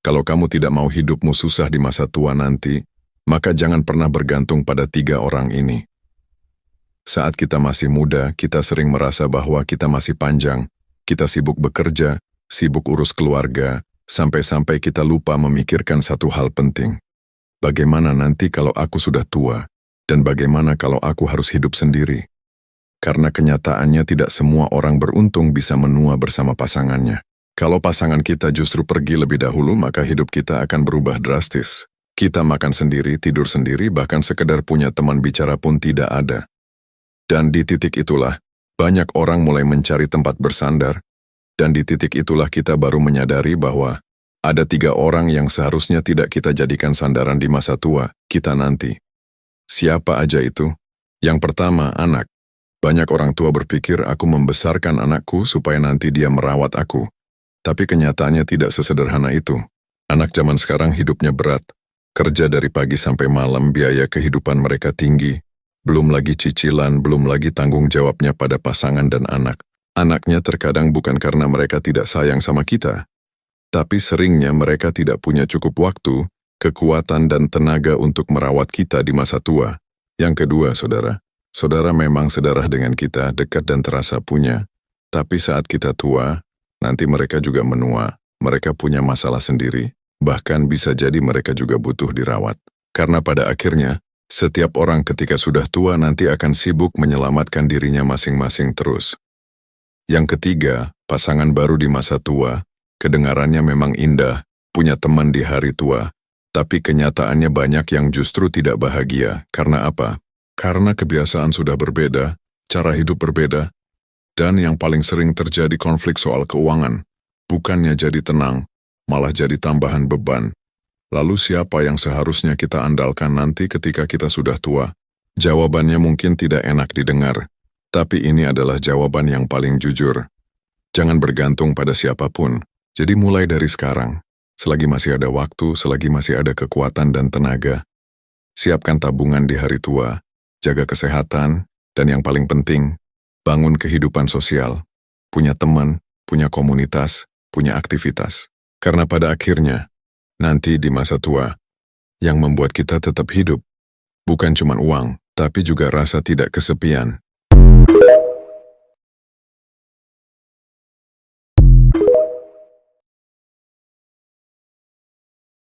Kalau kamu tidak mau hidupmu susah di masa tua nanti, maka jangan pernah bergantung pada 3 orang ini. Saat kita masih muda, kita sering merasa bahwa kita masih panjang. Kita sibuk bekerja, sibuk urus keluarga, sampai-sampai kita lupa memikirkan satu hal penting. Bagaimana nanti kalau aku sudah tua? Dan bagaimana kalau aku harus hidup sendiri? Karena kenyataannya tidak semua orang beruntung bisa menua bersama pasangannya. Kalau pasangan kita justru pergi lebih dahulu, maka hidup kita akan berubah drastis. Kita makan sendiri, tidur sendiri, bahkan sekedar punya teman bicara pun tidak ada. Dan di titik itulah, banyak orang mulai mencari tempat bersandar, dan di titik itulah kita baru menyadari bahwa ada 3 orang yang seharusnya tidak kita jadikan sandaran di masa tua, kita nanti. Siapa aja itu? Yang pertama, anak. Banyak orang tua berpikir aku membesarkan anakku supaya nanti dia merawat aku. Tapi kenyataannya tidak sesederhana itu. Anak zaman sekarang hidupnya berat. Kerja dari pagi sampai malam, biaya kehidupan mereka tinggi. Belum lagi cicilan, belum lagi tanggung jawabnya pada pasangan dan anak. Anaknya terkadang bukan karena mereka tidak sayang sama kita, tapi seringnya mereka tidak punya cukup waktu, kekuatan dan tenaga untuk merawat kita di masa tua. Yang kedua, saudara. Saudara memang sedarah dengan kita, dekat dan terasa punya. Tapi saat kita tua, nanti mereka juga menua, mereka punya masalah sendiri, bahkan bisa jadi mereka juga butuh dirawat. Karena pada akhirnya, setiap orang ketika sudah tua nanti akan sibuk menyelamatkan dirinya masing-masing terus. Yang ketiga, pasangan baru di masa tua, kedengarannya memang indah, punya teman di hari tua, tapi kenyataannya banyak yang justru tidak bahagia. Karena apa? Karena kebiasaan sudah berbeda, cara hidup berbeda, dan yang paling sering terjadi konflik soal keuangan. Bukannya jadi tenang, malah jadi tambahan beban. Lalu siapa yang seharusnya kita andalkan nanti ketika kita sudah tua? Jawabannya mungkin tidak enak didengar, tapi ini adalah jawaban yang paling jujur. Jangan bergantung pada siapapun, jadi mulai dari sekarang. Selagi masih ada waktu, selagi masih ada kekuatan dan tenaga, siapkan tabungan di hari tua, jaga kesehatan, dan yang paling penting, bangun kehidupan sosial, punya teman, punya komunitas, punya aktivitas. Karena pada akhirnya, nanti di masa tua, yang membuat kita tetap hidup, bukan cuma uang, tapi juga rasa tidak kesepian.